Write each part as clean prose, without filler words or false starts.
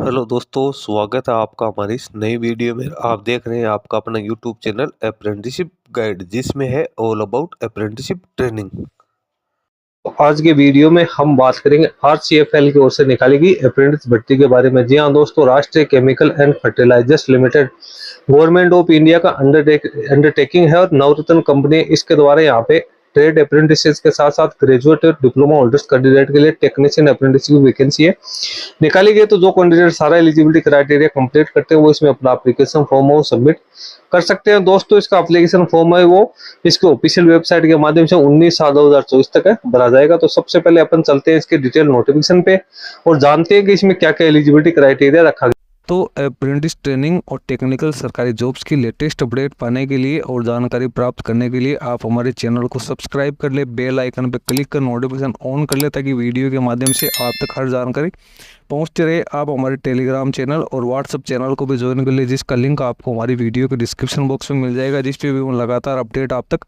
Hello दोस्तों, स्वागत है आपका हमारी इस नई वीडियो में। आप देख रहे हैं आपका अपना यूट्यूब चैनल अप्रेंटिसशिप गाइड, जिसमें है ऑल अबाउट अप्रेंटिसशिप ट्रेनिंग। तो आज के वीडियो में हम बात करेंगे RCFL की ओर से निकाली गई अप्रेंटिस भर्ती के बारे में। जी हाँ दोस्तों, Rashtriya chemical and fertilizers limited government of India का अंडरटेकिंग है और नवरत्न कंपनी इसके द्वारा यहाँ पे ट्रेड अप्रेंटिसेस के साथ साथ ग्रेजुएट और डिप्लोमा होल्डर्स कैंडिडेट के लिए टेक्नीशियन अप्रेंटिस की वैकेंसी है निकाली गई। तो जो कैंडिडेट सारा एलिजिबिलिटी क्राइटेरिया कंप्लीट करते हैं वो इसमें अपना एप्लीकेशन फॉर्म वो सबमिट कर सकते हैं। दोस्तों, इसका एप्लीकेशन फॉर्म है वो इसके ऑफिशियल वेबसाइट के माध्यम से 19/7/2024 तक है भरा जाएगा। तो सबसे पहले अपन चलते हैं इसके डिटेल नोटिफिकेशन पे और जानते हैं कि इसमें क्या क्या एलिजिबिलिटी क्राइटेरिया रखा गया। तो अप्रेंटिस ट्रेनिंग और टेक्निकल सरकारी जॉब्स की लेटेस्ट अपडेट पाने के लिए और जानकारी प्राप्त करने के लिए आप हमारे चैनल को सब्सक्राइब कर ले, बेल आइकन पर क्लिक कर नोटिफिकेशन ऑन कर ले, ताकि वीडियो के माध्यम से आप तक हर जानकारी पहुंचते रहे। आप हमारे टेलीग्राम चैनल और व्हाट्सएप चैनल को भी ज्वाइन कर ले, जिसका लिंक आपको हमारी वीडियो के डिस्क्रिप्शन बॉक्स में मिल जाएगा, जिस पे भी मैं लगातार अपडेट आप तक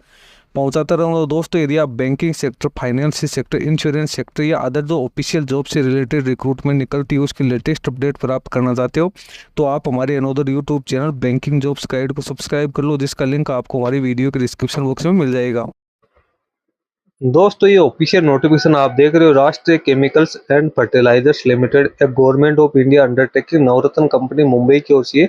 पहुंचाता रहूँगा। दोस्तों, यदि आप banking sector, finance sector, insurance sector या अदर जो ऑफिशियल जॉब से रिलेटेड रिक्रूटमेंट निकलती है उसकी लेटेस्ट अपडेट प्राप्त करना चाहते हो तो आप हमारे another YouTube channel banking jobs guide को सब्सक्राइब कर लो, जिसका लिंक आपको हमारी वीडियो के डिस्क्रिप्शन बॉक्स में मिल जाएगा। दोस्तों, ये ऑफिशियल नोटिफिकेशन आप देख रहे हो, Rashtriya chemicals and fertilizers limited a government of India undertaking Navratna company Mumbai की ओर से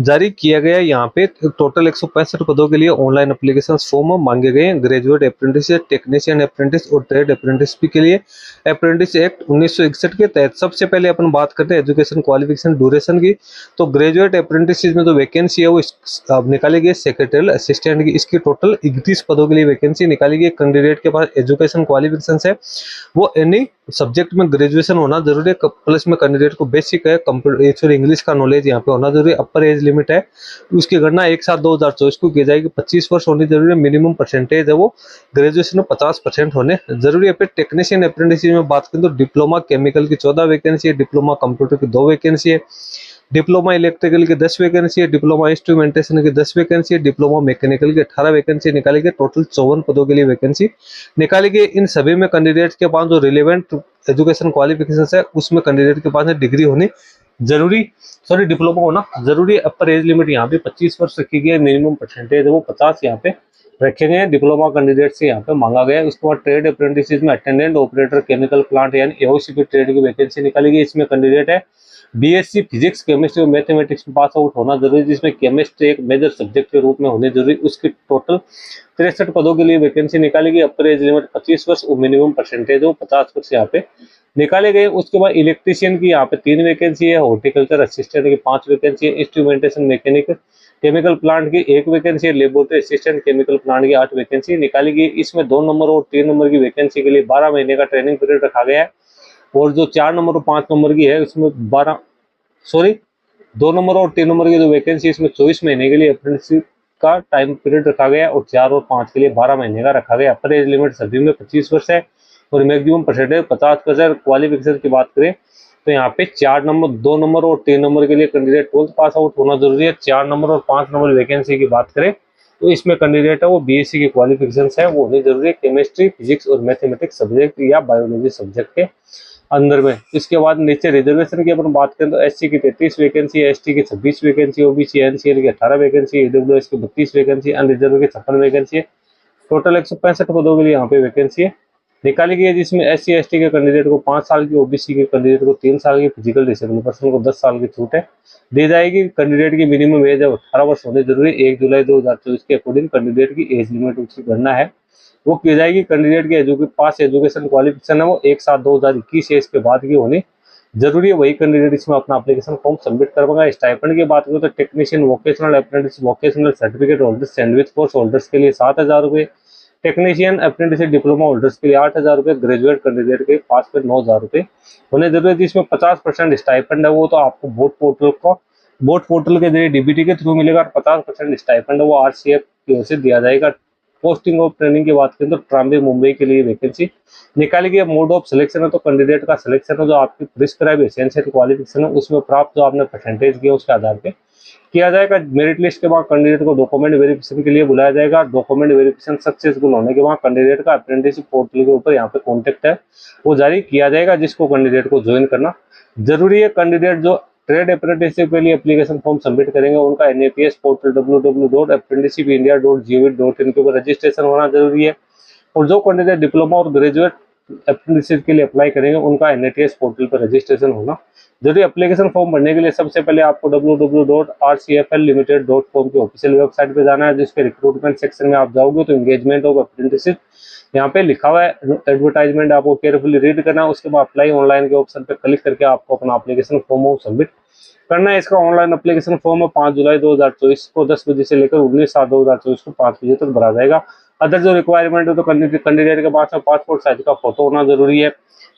जारी किया गया। यहाँ पे टोटल 165 पदों के लिए ऑनलाइन एप्लीकेशन फॉर्म मांगे गए हैं। ग्रेजुएट अप्रेंटिस, टेक्नीशियन अप्रेंटिस और ट्रेड अप्रेंटिस के लिए अप्रेंटिस एक्ट 1961 के तहत सबसे पहले अपन बात करते हैं एजुकेशन क्वालिफिकेशन ड्यूरेशन की। तो ग्रेजुएट अप्रेंटिस में जो वैकेंसी है वो अब निकाली गई सेक्रेटरियल असिस्टेंट की। इसकी टोटल 31 पदों के लिए वैकेंसी निकाली गई। कैंडिडेट के पास एजुकेशन क्वालिफिकेशन है वो एनी सब्जेक्ट में ग्रेजुएशन होना जरूरी है, प्लस में कैंडिडेट को बेसिक है कंप्यूटर इंग्लिश का नॉलेज यहाँ पे होना जरूरी है। अपर एज लिमिट है उसकी गणना 1/7/2024 को की जाएगी। 25 वर्ष होनी जरूरी है। मिनिमम परसेंटेज है वो ग्रेजुएशन में 50% होने जरूरी है। फिर टेक्नीशियन अप्रेंटिस में बात करें तो डिप्लोमा केमिकल की 14 वैकेंसी है, डिप्लोमा कंप्यूटर की 2 वैकेंसी है, डिप्लोमा इलेक्ट्रिकल की 10 वैकेंसी है, डिप्लोमा इंस्ट्रूमेंटेशन की 10 वैकेंसी है, डिप्लोमा मैकेनिकल की 18 वैकेंसी निकाली गई। टोटल 54 पदों के लिए वैकेंसी निकाली गई। इन सभी में कैंडिडेट के पास जो रिलेवेंट एजुकेशन क्वालिफिकेशन है उसमें कैंडिडेट के पास डिग्री होनी जरूरी, सॉरी डिप्लोमा होना जरूरी है। अपर एज लिमिट यहाँ पे 25 वर्ष रखी गई है। मिनिमम परसेंटेज है वो 50 यहाँ पे रखे गए हैं। डिप्लोमा कैंडिडेट से यहाँ पे मांगा गया है। उसके बाद ट्रेड अप्रेंटिस में अटेंडेंट ऑपरेटर केमिकल प्लांट यानी एओसी की ट्रेड की वैकेंसी निकाली गई। इसमें कैंडिडेट है बीएससी फिजिक्स, केमिस्ट्री और मैथमेटिक्स में पास आउट होना जरूरी, जिसमें केमिस्ट्री एक मेजर सब्जेक्ट के रूप में होने जरूरी। उसकी टोटल 63 पदों के लिए वैकेंसी निकाली गई। अपर एज लिमिट 25 वर्ष और मिनिमम परसेंटेज वो 50 वर्ष यहाँ पे निकाले गए। उसके बाद इलेक्ट्रीशियन की यहाँ पे 3 वैकेंसी है, हॉर्टिकल्चर असिस्टेंट की 5 वैकेंसी है, इंस्ट्रूमेंटेशन मैकेनिक केमिकल प्लांट की 1 वैकेंसी है, लेबोरेटरी असिस्टेंट केमिकल प्लांट की 8 वैकेंसी निकाली गई। इसमें 2 नंबर और 3 नंबर की वैकेंसी के लिए 12 महीने का ट्रेनिंग पीरियड रखा गया है और जो 4 नंबर और 5 नंबर की है उसमें 2 नंबर और 3 नंबर की जो वैकेंसी इसमें 24 महीने के लिए अप्रेंटिसशिप का टाइम पीरियड रखा गया और 4 और 5 के लिए 12 महीने का रखा गया। अपर एज लिमिट सभी में 25 वर्ष है और मैक्सिमम परसेंटेज 50%। क्वालिफिकेशन की बात करें तो यहाँ पे 4 नंबर, 2 नंबर और 3 नंबर के लिए कैंडिडेट 12th पास आउट होना जरूरी है। 4 नंबर और 5 नंबर वैकेंसी की बात करें तो इसमें कैंडिडेट है वो बीएससी की क्वालिफिकेशन है वो होनी जरूरी है, केमिस्ट्री, फिजिक्स और मैथमेटिक्स सब्जेक्ट या बायोलॉजी सब्जेक्ट के अंदर में। इसके बाद नीचे रिजर्वेशन की अपन बात करें तो एससी की 33 वैकेंसी है, एसटी की 26 वैकेंसी, ओबीसी एनसीएल की 18 वैकेंसी, ईडब्ल्यूएस की 32 वैकेंसी, अनरिजर्व की 56 वैकेंसी है। टोटल 165 पदों के लिए यहाँ पे वैकेंसी है निकाली गई है, जिसमें एससी एसटी के कैंडिडेट को 5 साल की, ओबीसी के कैंडिडेट को 3 साल की, फिजिकल डिसेबल पर्सन को 10 साल की छूट है दी जाएगी। कैंडिडेट की मिनिमम एज है 18 वर्ष होनी जरूरी। 1 जुलाई 2024 के अकॉर्डिंग कैंडिडेट की एज लिमिट उसकी गणना है वो की जाएगी। कैंडिडेट के पास एजुकेशन क्वालिफिकेशन है वो 1/7/2021 से इसके बाद की होनी जरूरी है। वही कैंडिडेट इसमें अपना एप्लीकेशन फॉर्म सबमिट करवाएगा। स्टाइपेंड की बात करें तो technician, vocational apprentice, vocational certificate holders, sandwich course holders के लिए 7,000 रुपये, टेक्नीशियन अप्रेंटिस डिप्लोमा होल्डर्स के लिए 8,000 रुपये, ग्रेजुएट कैंडिडेट के पास पे 9,000 रुपये होने जरूरी है। जिसमें 50% स्टाइपेंड है वो तो आपको बोट पोर्टल के जरिए डीबीटी के थ्रू मिलेगा और 50% स्टाइपेंड है वो आरसीएफ की ओर से दिया जाएगा। पोस्टिंग ऑफ ट्रेनिंग की बात करें तो ट्राम्बे मुंबई के लिए वैकेंसी निकाली गई। मोड ऑफ सिलेक्शन है तो कैंडिडेट का सिलेक्शन है जो आपकी प्रिस्क्राइब एसेंशियल क्वालिफिकेशन है उसमें प्राप्त जो आपने परसेंटेज किया उसके आधार पे किया जाएगा। मेरिट लिस्ट के बाद कैंडिडेट को डॉक्यूमेंट वेरिफिकेशन के लिए बुलाया जाएगा। डॉक्यूमेंट वेरिफिकेशन सक्सेसफुल होने के बाद कैंडिडेट का अप्रेंटिसशिप पोर्टल के ऊपर यहाँ पे कॉन्टेक्ट है वो जारी किया जाएगा, जिसको कैंडिडेट को ज्वाइन करना जरूरी है। कैंडिडेट जो ट्रेड अप्रेंटिसशिप के लिए एप्लीकेशन फॉर्म सबमिट करेंगे, उनका NAPS पोर्टल www.apprenticeshipindia.gov.in के ऊपर रजिस्ट्रेशन होना जरूरी है। और जो कैंडिडेट डिप्लोमा और ग्रेजुएट अप्रेंटिसशिप के लिए अप्लाई करेंगे उनका NATS पोर्टल पर रजिस्ट्रेशन होना जरूरी। एप्लीकेशन फॉर्म भरने के लिए सबसे पहले आपको www.rcfllimited.com की ऑफिशियल वेबसाइट पे जाना है, जिसके रिक्रूटमेंट सेक्शन में आप जाओगे तो एंगेजमेंट ऑफ अप्रेंटिसशिप यहाँ पे लिखा हुआ है, एडवर्टाइजमेंट आपको केयरफुली रीड करना है। उसके बाद अप्लाई ऑनलाइन के ऑप्शन पे क्लिक करके आपको अपना एप्लीकेशन फॉर्म सबमिट करना है। इसका ऑनलाइन एप्लीकेशन फॉर्म 5 जुलाई 2024 को 10 बजे से लेकर 19/7/2024 को 5 बजे तक भरा जाएगा। अदर जो रिक्वायरमेंट है तो कैंडिडेट के पास पासपोर्ट साइज का फोटो होना जरूरी है,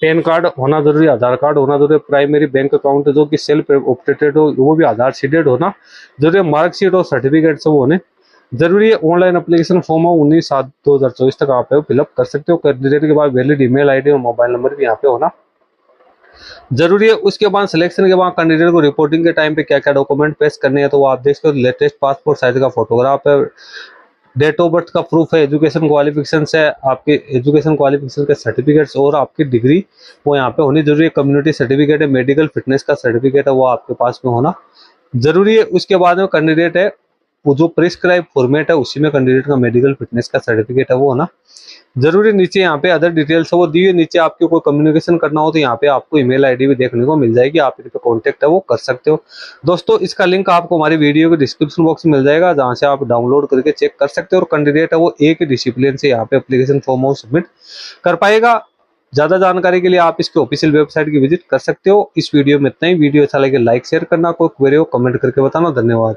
पैन कार्ड होना जरूरी है, आधार कार्ड होना जरूरी है, प्राइमरी बैंक अकाउंट जो कि सेल्फ ऑपरेटेड हो वो भी आधार सीडेड होना जरूरी है, मार्कशीट और सर्टिफिकेट सब होने जरूरी है। ऑनलाइन एप्लीकेशन फॉर्म 19/7/2024 तक आप फिलअप कर सकते हो। कैंडिडेट के बाद वैलिड ईमेल आईडी और मोबाइल नंबर भी यहाँ पे होना जरूरी है। उसके बाद सिलेक्शन के बाद कैंडिडेट को रिपोर्टिंग के टाइम पे क्या क्या डॉक्यूमेंट पेश करने हैं तो वो आप देख सकते हो। लेटेस्ट पासपोर्ट साइज का फोटोग्राफ है, डेट ऑफ बर्थ का प्रूफ है, एजुकेशन क्वालिफिकेशन है, आपके एजुकेशन क्वालिफिकेशन के सर्टिफिकेट्स और आपकी डिग्री वो यहाँ पे होनी जरूरी है। कम्युनिटी सर्टिफिकेट है, मेडिकल फिटनेस का सर्टिफिकेट है वो आपके पास में होना जरूरी है। उसके बाद में कैंडिडेट है वो जो प्रिस्क्राइब फॉर्मेट है उसी में कैंडिडेट का मेडिकल फिटनेस का सर्टिफिकेट है वो होना जरूरी। नीचे यहाँ पे अदर डिटेल्स है वो दी है, नीचे आपको कोई कम्युनिकेशन करना हो तो यहाँ पे आपको ईमेल आईडी भी देखने को मिल जाएगी, आप इन पे कॉन्टेक्ट है वो कर सकते हो। दोस्तों इसका लिंक आपको हमारी वीडियो के डिस्क्रिप्शन बॉक्स में मिल जाएगा, जहाँ से आप डाउनलोड करके चेक कर सकते हो। और कैंडिडेट है वो एक ही डिसिप्लिन से यहाँ पे एप्लीकेशन फॉर्म सबमिट कर पाएगा। ज्यादा जानकारी के लिए आप इसके ऑफिशियल वेबसाइट की विजिट कर सकते हो। इस वीडियो में इतना ही। वीडियो अच्छा लगे लाइक शेयर करना, कोई क्वेरी हो कमेंट करके बताना। धन्यवाद।